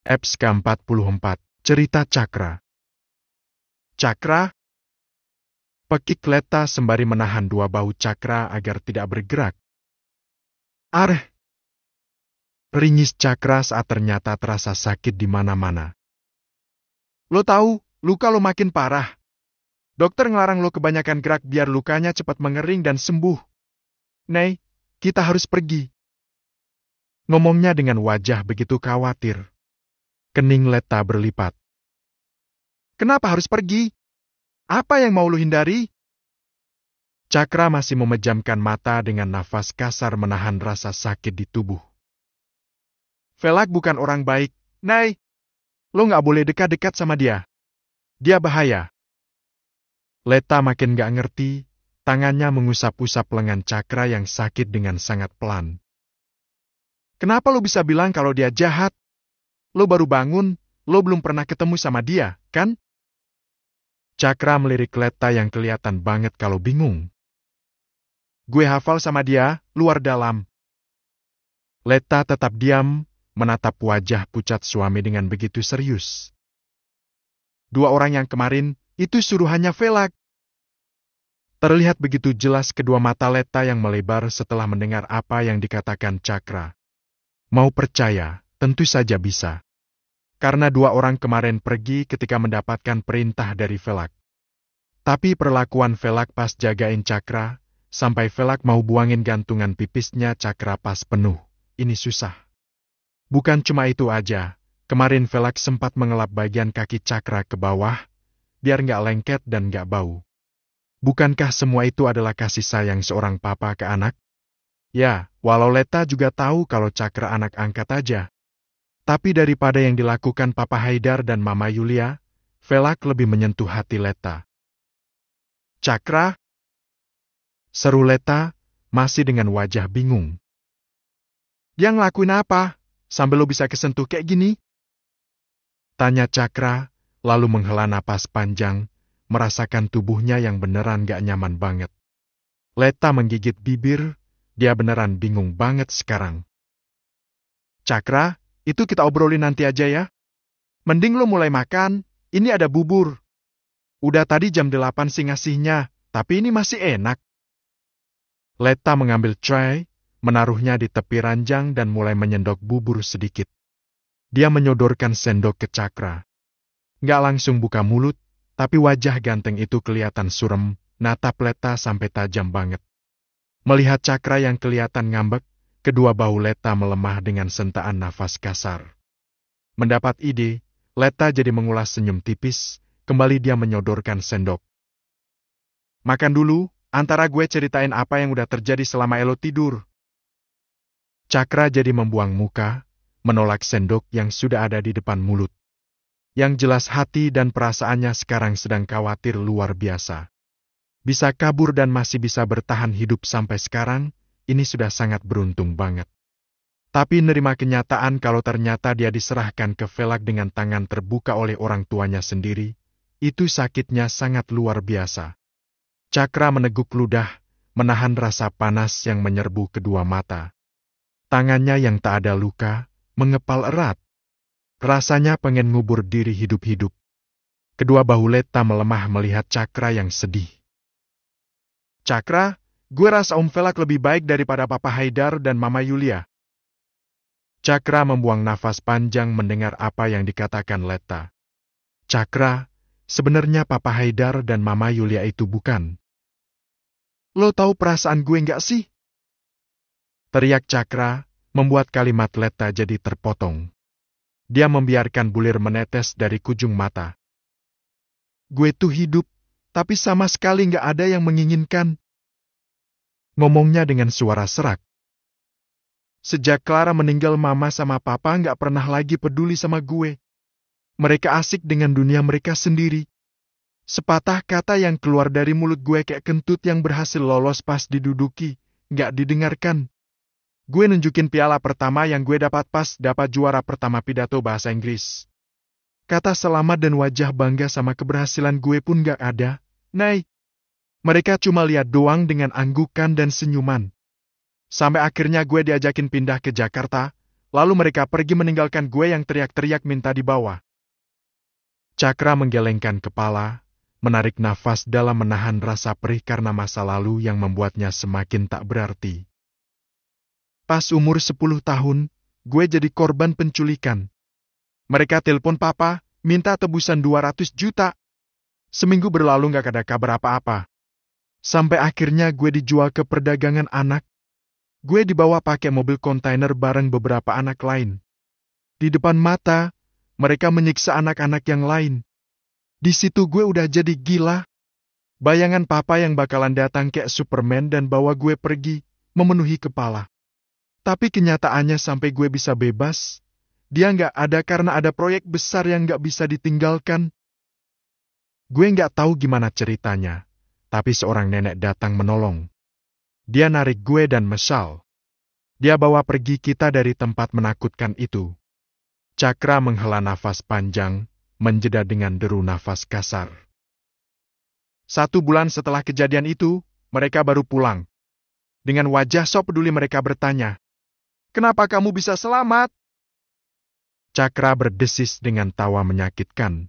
Eps ke-44, Cerita Cakra. Cakra? Pekik Leta sembari menahan dua bahu Cakra agar tidak bergerak. Areh! Ringis Cakra saat ternyata terasa sakit di mana-mana. Lo tahu, luka lo makin parah. Dokter ngelarang lo kebanyakan gerak biar lukanya cepat mengering dan sembuh. Nei, kita harus pergi. Ngomongnya dengan wajah begitu khawatir. Kening Leta berlipat. Kenapa harus pergi? Apa yang mau lu hindari? Cakra masih memejamkan mata dengan nafas kasar menahan rasa sakit di tubuh. Velak bukan orang baik, Nay. Lo nggak boleh dekat-dekat sama dia. Dia bahaya. Leta makin nggak ngerti, tangannya mengusap-usap lengan Cakra yang sakit dengan sangat pelan. Kenapa lo bisa bilang kalau dia jahat? Lo baru bangun, lo belum pernah ketemu sama dia, kan? Cakra melirik Leta yang kelihatan banget kalau bingung. Gue hafal sama dia, luar dalam. Leta tetap diam, menatap wajah pucat suami dengan begitu serius. Dua orang yang kemarin, itu suruhannya Velak. Terlihat begitu jelas kedua mata Leta yang melebar setelah mendengar apa yang dikatakan Cakra. Mau percaya, tentu saja bisa. Karena dua orang kemarin pergi ketika mendapatkan perintah dari Velak. Tapi perlakuan Velak pas jagain Cakra, sampai Velak mau buangin gantungan pipisnya Cakra pas penuh, ini susah. Bukan cuma itu aja, kemarin Velak sempat mengelap bagian kaki Cakra ke bawah, biar nggak lengket dan nggak bau. Bukankah semua itu adalah kasih sayang seorang papa ke anak? Ya, walau Leta juga tahu kalau Cakra anak angkat aja. Tapi daripada yang dilakukan Papa Haidar dan Mama Yulia, Velak lebih menyentuh hati Leta. Cakra? Seru Leta, masih dengan wajah bingung. Dia ngelakuin apa? Sambil lo bisa kesentuh kayak gini? Tanya Cakra, lalu menghela napas panjang, merasakan tubuhnya yang beneran gak nyaman banget. Leta menggigit bibir, dia beneran bingung banget sekarang. Cakra, itu kita obrolin nanti aja ya. Mending lo mulai makan, ini ada bubur. Udah tadi jam 8 sih ngasihnya, tapi ini masih enak. Leta mengambil tray, menaruhnya di tepi ranjang dan mulai menyendok bubur sedikit. Dia menyodorkan sendok ke Cakra. Nggak langsung buka mulut, tapi wajah ganteng itu kelihatan surem, natap Leta sampai tajam banget. Melihat Cakra yang kelihatan ngambek, kedua bahu Leta melemah dengan sentaan nafas kasar. Mendapat ide, Leta jadi mengulas senyum tipis, kembali dia menyodorkan sendok. Makan dulu, antara gue ceritain apa yang udah terjadi selama Elo tidur. Cakra jadi membuang muka, menolak sendok yang sudah ada di depan mulut. Yang jelas hati dan perasaannya sekarang sedang khawatir luar biasa. Bisa kabur dan masih bisa bertahan hidup sampai sekarang, ini sudah sangat beruntung banget. Tapi nerima kenyataan kalau ternyata dia diserahkan ke Velak dengan tangan terbuka oleh orang tuanya sendiri, itu sakitnya sangat luar biasa. Cakra meneguk ludah, menahan rasa panas yang menyerbu kedua mata. Tangannya yang tak ada luka, mengepal erat. Rasanya pengen ngubur diri hidup-hidup. Kedua bahu Leta melemah melihat Cakra yang sedih. Cakra, gue rasa Om Velak lebih baik daripada Papa Haidar dan Mama Yulia. Cakra membuang nafas panjang mendengar apa yang dikatakan Leta. Cakra, sebenarnya Papa Haidar dan Mama Yulia itu bukan. Lo tahu perasaan gue nggak sih? Teriak Cakra, membuat kalimat Leta jadi terpotong. Dia membiarkan bulir menetes dari kujung mata. Gue tuh hidup, tapi sama sekali nggak ada yang menginginkan. Ngomongnya dengan suara serak. Sejak Clara meninggal, Mama sama Papa nggak pernah lagi peduli sama gue. Mereka asik dengan dunia mereka sendiri. Sepatah kata yang keluar dari mulut gue kayak kentut yang berhasil lolos pas diduduki, nggak didengarkan. Gue nunjukin piala pertama yang gue dapat pas dapat juara pertama pidato bahasa Inggris. Kata selamat dan wajah bangga sama keberhasilan gue pun nggak ada, Nay. Mereka cuma lihat doang dengan anggukan dan senyuman. Sampai akhirnya gue diajakin pindah ke Jakarta, lalu mereka pergi meninggalkan gue yang teriak-teriak minta di bawah. Cakra menggelengkan kepala, menarik nafas dalam menahan rasa perih karena masa lalu yang membuatnya semakin tak berarti. Pas umur 10 tahun, gue jadi korban penculikan. Mereka telepon papa, minta tebusan 200 juta. Seminggu berlalu gak ada kabar apa-apa. Sampai akhirnya gue dijual ke perdagangan anak. Gue dibawa pakai mobil kontainer bareng beberapa anak lain. Di depan mata, mereka menyiksa anak-anak yang lain. Di situ gue udah jadi gila. Bayangan papa yang bakalan datang kayak Superman dan bawa gue pergi, memenuhi kepala. Tapi kenyataannya sampai gue bisa bebas, dia nggak ada karena ada proyek besar yang nggak bisa ditinggalkan. Gue nggak tahu gimana ceritanya, tapi seorang nenek datang menolong. Dia narik gue dan Mesal. Dia bawa pergi kita dari tempat menakutkan itu. Cakra menghela nafas panjang, menjeda dengan deru nafas kasar. 1 bulan setelah kejadian itu, mereka baru pulang. Dengan wajah sok peduli mereka bertanya, "Kenapa kamu bisa selamat?" Cakra berdesis dengan tawa menyakitkan.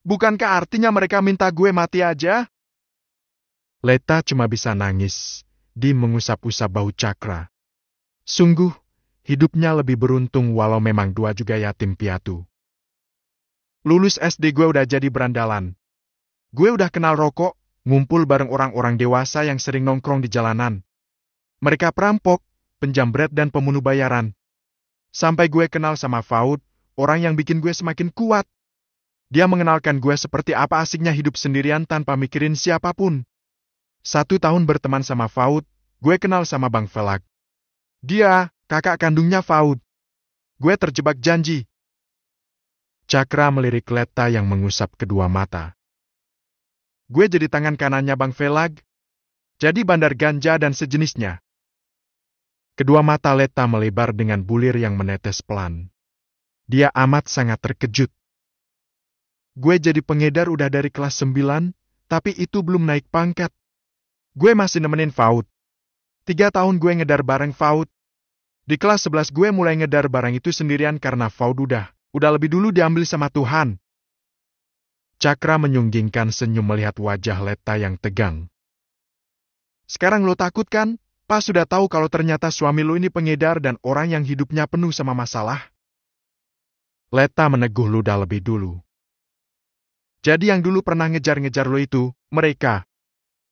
"Bukankah artinya mereka minta gue mati aja?" Leta cuma bisa nangis, di mengusap-usap bahu Cakra. Sungguh, hidupnya lebih beruntung walau memang 2 juga yatim piatu. Lulus SD gue udah jadi berandalan. Gue udah kenal rokok, ngumpul bareng orang-orang dewasa yang sering nongkrong di jalanan. Mereka perampok, penjambret dan pembunuh bayaran. Sampai gue kenal sama Faud, orang yang bikin gue semakin kuat. Dia mengenalkan gue seperti apa asiknya hidup sendirian tanpa mikirin siapapun. 1 tahun berteman sama Faud, gue kenal sama Bang Felak. Dia, kakak kandungnya Faud. Gue terjebak janji. Cakra melirik Leta yang mengusap kedua mata. Gue jadi tangan kanannya Bang Felag. Jadi bandar ganja dan sejenisnya. Kedua mata Leta melebar dengan bulir yang menetes pelan. Dia amat sangat terkejut. Gue jadi pengedar udah dari kelas 9, tapi itu belum naik pangkat. Gue masih nemenin Faud. 3 tahun gue ngedar bareng Faud. Di kelas 11 gue mulai ngedar barang itu sendirian karena Faud udah lebih dulu diambil sama Tuhan. Cakra menyunggingkan senyum melihat wajah Leta yang tegang. Sekarang lo takut kan? Pas sudah tahu kalau ternyata suami lo ini pengedar dan orang yang hidupnya penuh sama masalah. Leta meneguh ludah lebih dulu. Jadi yang dulu pernah ngejar-ngejar lo itu, mereka.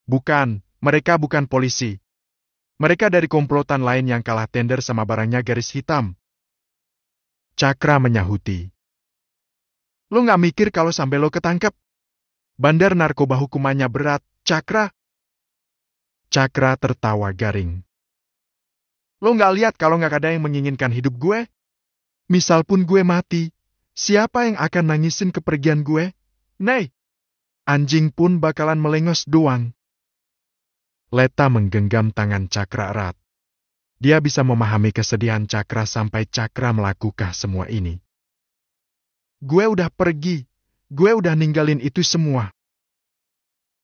Bukan, mereka bukan polisi. Mereka dari komplotan lain yang kalah tender sama barangnya garis hitam. Cakra menyahuti. Lo nggak mikir kalau sampai lo ketangkep? Bandar narkoba hukumannya berat, Cakra. Cakra tertawa garing. Lo nggak lihat kalau nggak ada yang menginginkan hidup gue? Misal pun gue mati, siapa yang akan nangisin kepergian gue? Nei, anjing pun bakalan melengos doang. Leta menggenggam tangan Cakra erat. Dia bisa memahami kesedihan Cakra sampai Cakra melakukan semua ini. Gue udah pergi, gue udah ninggalin itu semua.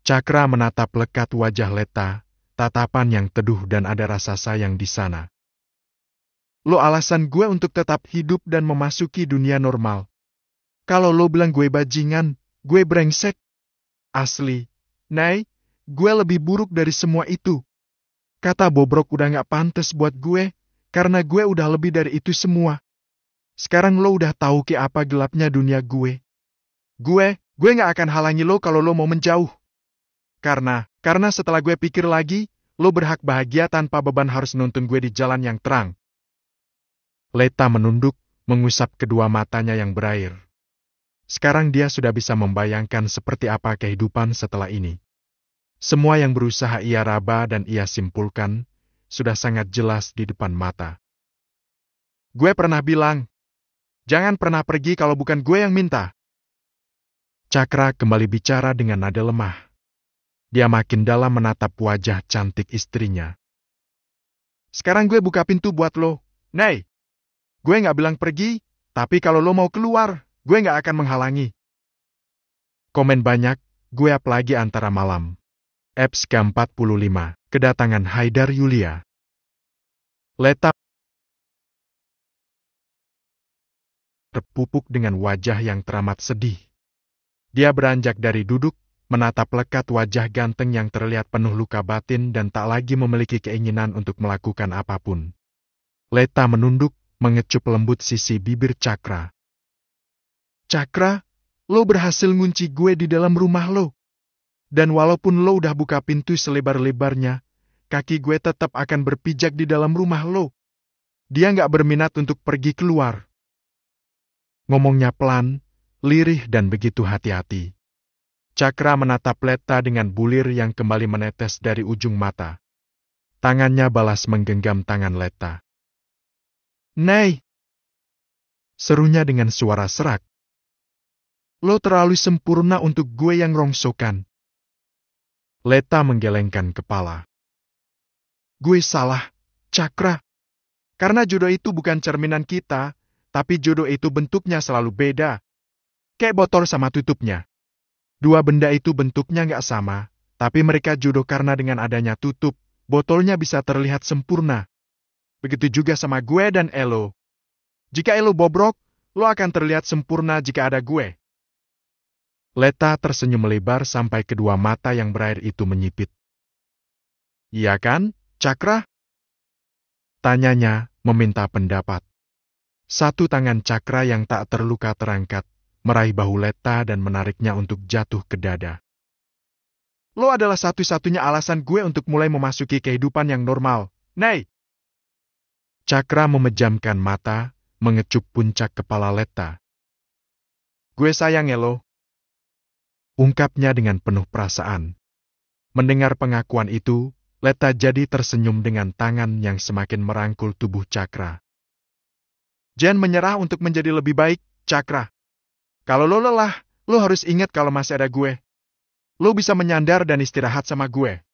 Cakra menatap lekat wajah Leta, tatapan yang teduh dan ada rasa sayang di sana. Lo alasan gue untuk tetap hidup dan memasuki dunia normal. Kalau lo bilang gue bajingan, gue brengsek. Asli, Nay, gue lebih buruk dari semua itu. Kata bobrok udah gak pantas buat gue, karena gue udah lebih dari itu semua. Sekarang lo udah tahu ke apa gelapnya dunia gue. Gue gak akan halangi lo kalau lo mau menjauh. Karena setelah gue pikir lagi, lo berhak bahagia tanpa beban harus nuntun gue di jalan yang terang. Leta menunduk, mengusap kedua matanya yang berair. Sekarang dia sudah bisa membayangkan seperti apa kehidupan setelah ini. Semua yang berusaha ia raba dan ia simpulkan, sudah sangat jelas di depan mata. Gue pernah bilang, jangan pernah pergi kalau bukan gue yang minta. Cakra kembali bicara dengan nada lemah. Dia makin dalam menatap wajah cantik istrinya. Sekarang gue buka pintu buat lo. Nei, gue gak bilang pergi, tapi kalau lo mau keluar, gue gak akan menghalangi. Komen banyak, gue up lagi antara malam. Eps ke-45, kedatangan Haidar Yulia. Leta terpupuk dengan wajah yang teramat sedih. Dia beranjak dari duduk, menatap lekat wajah ganteng yang terlihat penuh luka batin dan tak lagi memiliki keinginan untuk melakukan apapun. Leta menunduk, mengecup lembut sisi bibir Cakra. Cakra, lo berhasil ngunci gue di dalam rumah lo. Dan walaupun lo udah buka pintu selebar-lebarnya, kaki gue tetap akan berpijak di dalam rumah lo. Dia nggak berminat untuk pergi keluar. Ngomongnya pelan, lirih dan begitu hati-hati. Cakra menatap Leta dengan bulir yang kembali menetes dari ujung mata. Tangannya balas menggenggam tangan Leta. "Nei!" serunya dengan suara serak. "Lo terlalu sempurna untuk gue yang rongsokan." Leta menggelengkan kepala. "Gue salah, Cakra. Karena jodoh itu bukan cerminan kita, tapi jodoh itu bentuknya selalu beda. Kayak botol sama tutupnya. Dua benda itu bentuknya nggak sama, tapi mereka jodoh karena dengan adanya tutup, botolnya bisa terlihat sempurna. Begitu juga sama gue dan Elo. Jika Elo bobrok, lo akan terlihat sempurna jika ada gue." Leta tersenyum lebar sampai kedua mata yang berair itu menyipit. "Iya kan, Cakra?" tanyanya, meminta pendapat. Satu tangan Cakra yang tak terluka terangkat, meraih bahu Leta dan menariknya untuk jatuh ke dada. "Lo adalah satu-satunya alasan gue untuk mulai memasuki kehidupan yang normal, Nei!" Cakra memejamkan mata, mengecup puncak kepala Leta. "Gue sayang Elo," ungkapnya dengan penuh perasaan. Mendengar pengakuan itu, Leta jadi tersenyum dengan tangan yang semakin merangkul tubuh Cakra. "Jangan menyerah untuk menjadi lebih baik, Cakra. Kalau lo lelah, lo harus ingat kalau masih ada gue. Lo bisa menyandar dan istirahat sama gue."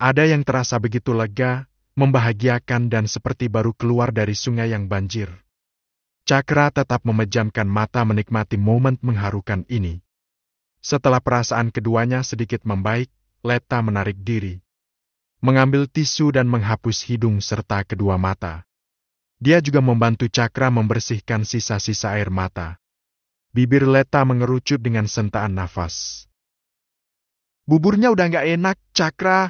Ada yang terasa begitu lega, membahagiakan dan seperti baru keluar dari sungai yang banjir. Cakra tetap memejamkan mata menikmati momen mengharukan ini. Setelah perasaan keduanya sedikit membaik, Leta menarik diri. Mengambil tisu dan menghapus hidung serta kedua mata. Dia juga membantu Cakra membersihkan sisa-sisa air mata. Bibir Leta mengerucut dengan sentaan nafas. "Buburnya udah nggak enak, Cakra,"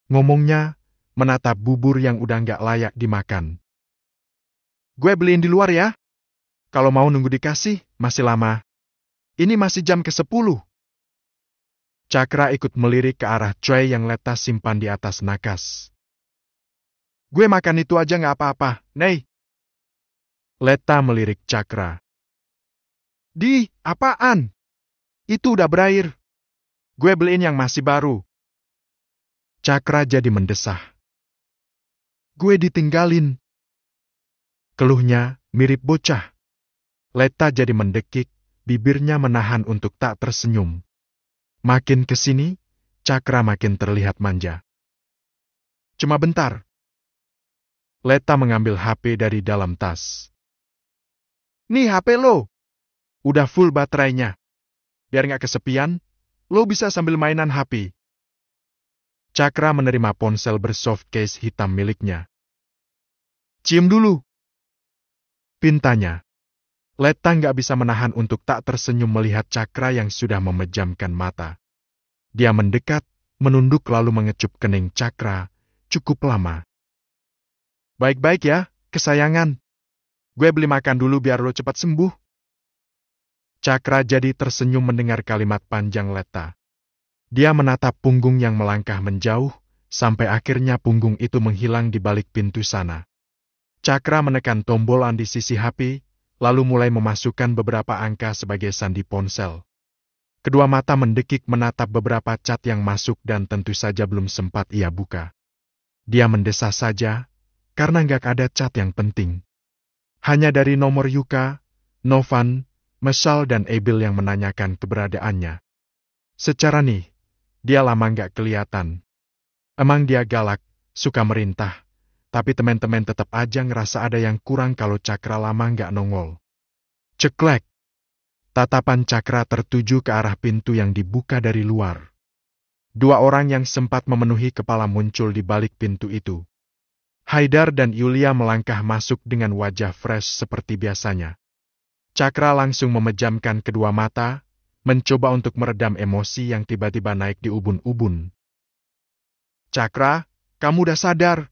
ngomongnya, menatap bubur yang udah nggak layak dimakan. "Gue beliin di luar ya. Kalau mau nunggu dikasih, masih lama. Ini masih jam ke-10. Cakra ikut melirik ke arah tray yang Leta simpan di atas nakas. "Gue makan itu aja nggak apa-apa, Nei." Leta melirik Cakra. "Di, apaan? Itu udah berair. Gue beliin yang masih baru." Cakra jadi mendesah. "Gue ditinggalin." Keluhnya mirip bocah. Leta jadi mendekik, bibirnya menahan untuk tak tersenyum. Makin kesini, Cakra makin terlihat manja. "Cuma bentar." Leta mengambil HP dari dalam tas. "Nih HP lo. Udah full baterainya. Biar nggak kesepian, lo bisa sambil mainan HP." Cakra menerima ponsel bersoft case hitam miliknya. "Cium dulu," pintanya. Leta nggak bisa menahan untuk tak tersenyum melihat Cakra yang sudah memejamkan mata. Dia mendekat, menunduk lalu mengecup kening Cakra, cukup lama. "Baik-baik ya, kesayangan. Gue beli makan dulu biar lo cepat sembuh." Cakra jadi tersenyum mendengar kalimat panjang Leta. Dia menatap punggung yang melangkah menjauh, sampai akhirnya punggung itu menghilang di balik pintu sana. Cakra menekan tombolan di sisi HP, lalu mulai memasukkan beberapa angka sebagai sandi ponsel. Kedua mata mendekik menatap beberapa cat yang masuk dan tentu saja belum sempat ia buka. Dia mendesah saja, karena nggak ada cat yang penting. Hanya dari nomor Yuka, Novan, Mesal dan Ebil yang menanyakan keberadaannya. Secara nih, dia lama nggak kelihatan. Emang dia galak, suka merintah. Tapi teman-teman tetap aja ngerasa ada yang kurang kalau Cakra lama nggak nongol. Ceklek. Tatapan Cakra tertuju ke arah pintu yang dibuka dari luar. Dua orang yang sempat memenuhi kepala muncul di balik pintu itu. Haidar dan Yulia melangkah masuk dengan wajah fresh seperti biasanya. Cakra langsung memejamkan kedua mata, mencoba untuk meredam emosi yang tiba-tiba naik di ubun-ubun. "Cakra, kamu udah sadar?"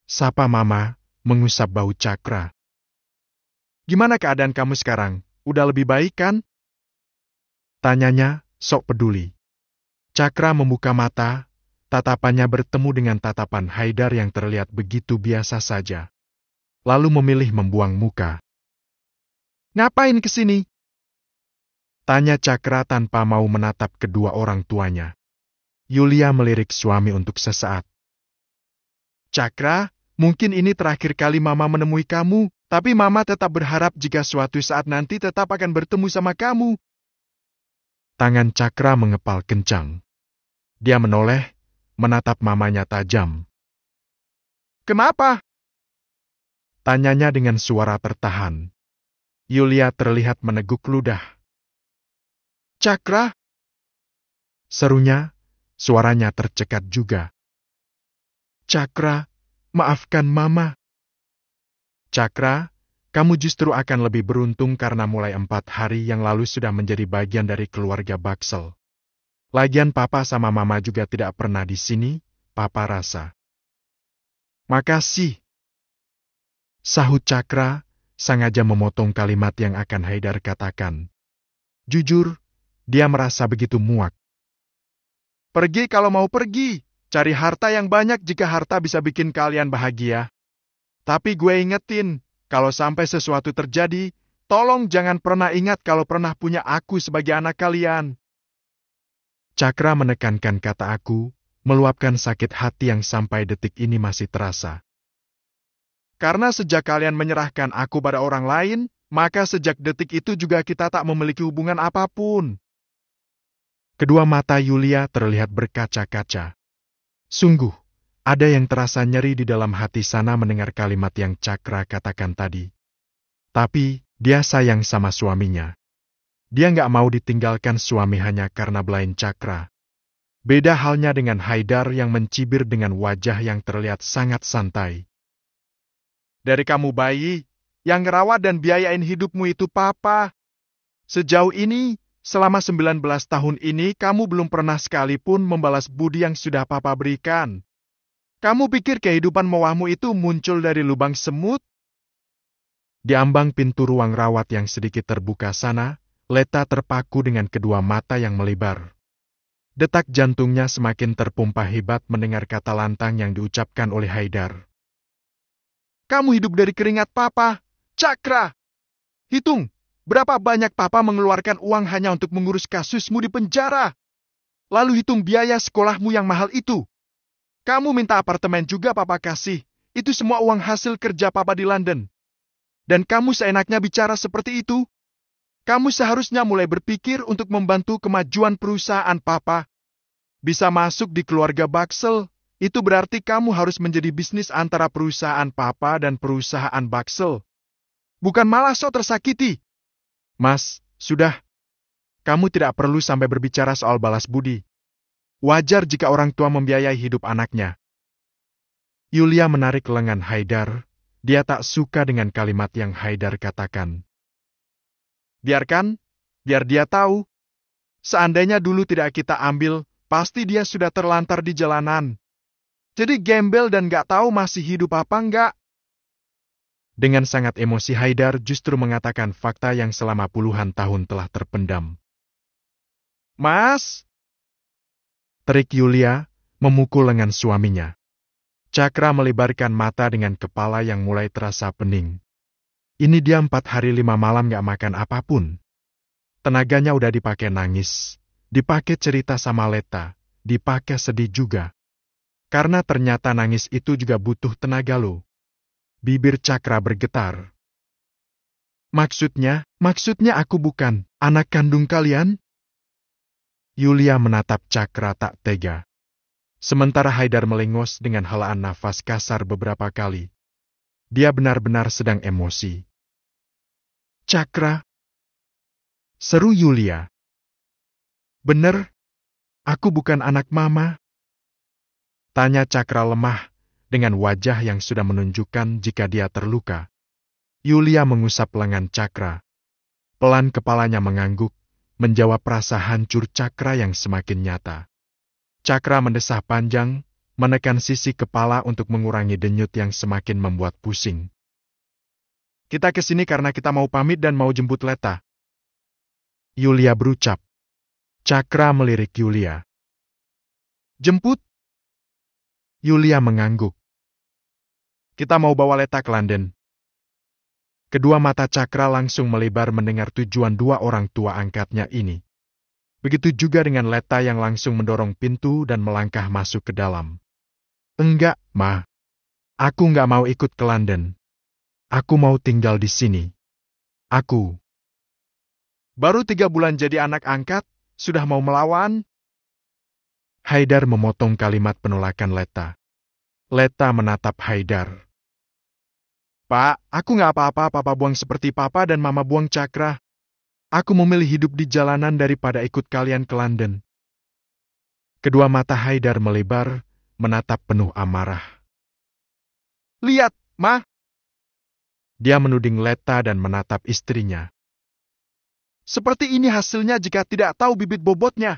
sapa Mama, mengusap bahu Cakra. "Gimana keadaan kamu sekarang? Udah lebih baik kan?" tanyanya, sok peduli. Cakra membuka mata, tatapannya bertemu dengan tatapan Haidar yang terlihat begitu biasa saja. Lalu memilih membuang muka. "Ngapain kesini?" tanya Cakra tanpa mau menatap kedua orang tuanya. Yulia melirik suami untuk sesaat. "Cakra, mungkin ini terakhir kali Mama menemui kamu, tapi Mama tetap berharap jika suatu saat nanti tetap akan bertemu sama kamu." Tangan Cakra mengepal kencang. Dia menoleh, menatap mamanya tajam. "Kenapa?" tanyanya dengan suara tertahan. Yulia terlihat meneguk ludah. "Cakra!" serunya, suaranya tercekat juga. "Cakra, maafkan Mama." "Cakra, kamu justru akan lebih beruntung karena mulai 4 hari yang lalu sudah menjadi bagian dari keluarga Baksel. Lagian Papa sama Mama juga tidak pernah di sini, Papa rasa." "Makasih," sahut Cakra, sengaja memotong kalimat yang akan Haidar katakan. Jujur, dia merasa begitu muak. "Pergi kalau mau pergi. Cari harta yang banyak jika harta bisa bikin kalian bahagia. Tapi gue ingetin, kalau sampai sesuatu terjadi, tolong jangan pernah ingat kalau pernah punya aku sebagai anak kalian." Cakra menekankan kata "aku", meluapkan sakit hati yang sampai detik ini masih terasa. "Karena sejak kalian menyerahkan aku pada orang lain, maka sejak detik itu juga kita tak memiliki hubungan apapun." Kedua mata Yulia terlihat berkaca-kaca. Sungguh, ada yang terasa nyeri di dalam hati sana mendengar kalimat yang Cakra katakan tadi. Tapi, dia sayang sama suaminya. Dia nggak mau ditinggalkan suami hanya karena belain Cakra. Beda halnya dengan Haidar yang mencibir dengan wajah yang terlihat sangat santai. "Dari kamu bayi, yang ngerawat dan biayain hidupmu itu Papa. Sejauh ini, selama 19 tahun ini, kamu belum pernah sekalipun membalas budi yang sudah Papa berikan. Kamu pikir kehidupan mewahmu itu muncul dari lubang semut?" Di ambang pintu ruang rawat yang sedikit terbuka sana, Leta terpaku dengan kedua mata yang melebar. Detak jantungnya semakin terpompa hebat mendengar kata lantang yang diucapkan oleh Haidar. "Kamu hidup dari keringat Papa, Cakra. Hitung, berapa banyak Papa mengeluarkan uang hanya untuk mengurus kasusmu di penjara. Lalu hitung biaya sekolahmu yang mahal itu. Kamu minta apartemen juga Papa kasih. Itu semua uang hasil kerja Papa di London. Dan kamu seenaknya bicara seperti itu? Kamu seharusnya mulai berpikir untuk membantu kemajuan perusahaan Papa. Bisa masuk di keluarga Baksel, itu berarti kamu harus menjadi bisnis antara perusahaan Papa dan perusahaan Baksel. Bukan malah so tersakiti." "Mas, sudah. Kamu tidak perlu sampai berbicara soal balas budi. Wajar jika orang tua membiayai hidup anaknya." Yulia menarik lengan Haidar. Dia tak suka dengan kalimat yang Haidar katakan. "Biarkan, biar dia tahu. Seandainya dulu tidak kita ambil, pasti dia sudah terlantar di jalanan. Jadi gembel dan gak tahu masih hidup apa enggak." Dengan sangat emosi Haidar justru mengatakan fakta yang selama puluhan tahun telah terpendam. "Mas!" terik Yulia, memukul lengan suaminya. Cakra melebarkan mata dengan kepala yang mulai terasa pening. Ini dia 4 hari 5 malam gak makan apapun. Tenaganya udah dipakai nangis, dipakai cerita sama Leta, dipakai sedih juga. Karena ternyata nangis itu juga butuh tenaga loh. Bibir Cakra bergetar. Maksudnya aku bukan anak kandung kalian?" Yulia menatap Cakra tak tega. Sementara Haidar melengos dengan helaan nafas kasar beberapa kali. Dia benar-benar sedang emosi. "Cakra!" seru Yulia. "Bener, aku bukan anak Mama?" tanya Cakra lemah, dengan wajah yang sudah menunjukkan jika dia terluka. Yulia mengusap lengan Cakra. Pelan kepalanya mengangguk, menjawab rasa hancur Cakra yang semakin nyata. Cakra mendesah panjang, menekan sisi kepala untuk mengurangi denyut yang semakin membuat pusing. Kita kesini karena kita mau pamit dan mau jemput Leta. Yulia berucap. Cakra melirik Yulia. Jemput? Yulia mengangguk. Kita mau bawa Leta ke London. Kedua mata Cakra langsung melebar mendengar tujuan dua orang tua angkatnya ini. Begitu juga dengan Leta yang langsung mendorong pintu dan melangkah masuk ke dalam. Enggak, Ma. Aku nggak mau ikut ke London. Aku mau tinggal di sini. Aku. Baru 3 bulan jadi anak angkat, sudah mau melawan? Haidar memotong kalimat penolakan Leta. Leta menatap Haidar. Pak, aku nggak apa-apa papa buang seperti papa dan mama buang Cakra. Aku memilih hidup di jalanan daripada ikut kalian ke London. Kedua mata Haidar melebar, menatap penuh amarah. Lihat, Ma. Dia menuding Leta dan menatap istrinya. Seperti ini hasilnya jika tidak tahu bibit bobotnya.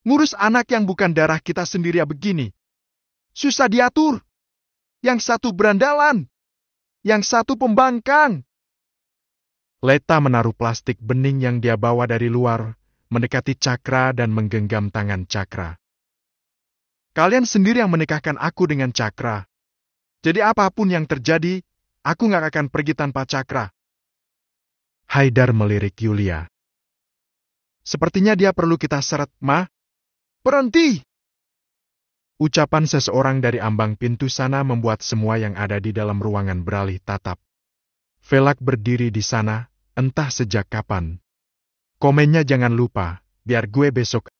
Ngurus anak yang bukan darah kita sendiri begini. Susah diatur. Yang satu berandalan. Yang satu pembangkang. Leta menaruh plastik bening yang dia bawa dari luar, mendekati Cakra dan menggenggam tangan Cakra. Kalian sendiri yang menikahkan aku dengan Cakra. Jadi apapun yang terjadi, aku nggak akan pergi tanpa Cakra. Haidar melirik Yulia. Sepertinya dia perlu kita seret, Ma. Berhenti! Ucapan seseorang dari ambang pintu sana membuat semua yang ada di dalam ruangan beralih tatap. Velak berdiri di sana, entah sejak kapan. Komennya jangan lupa, biar gue besok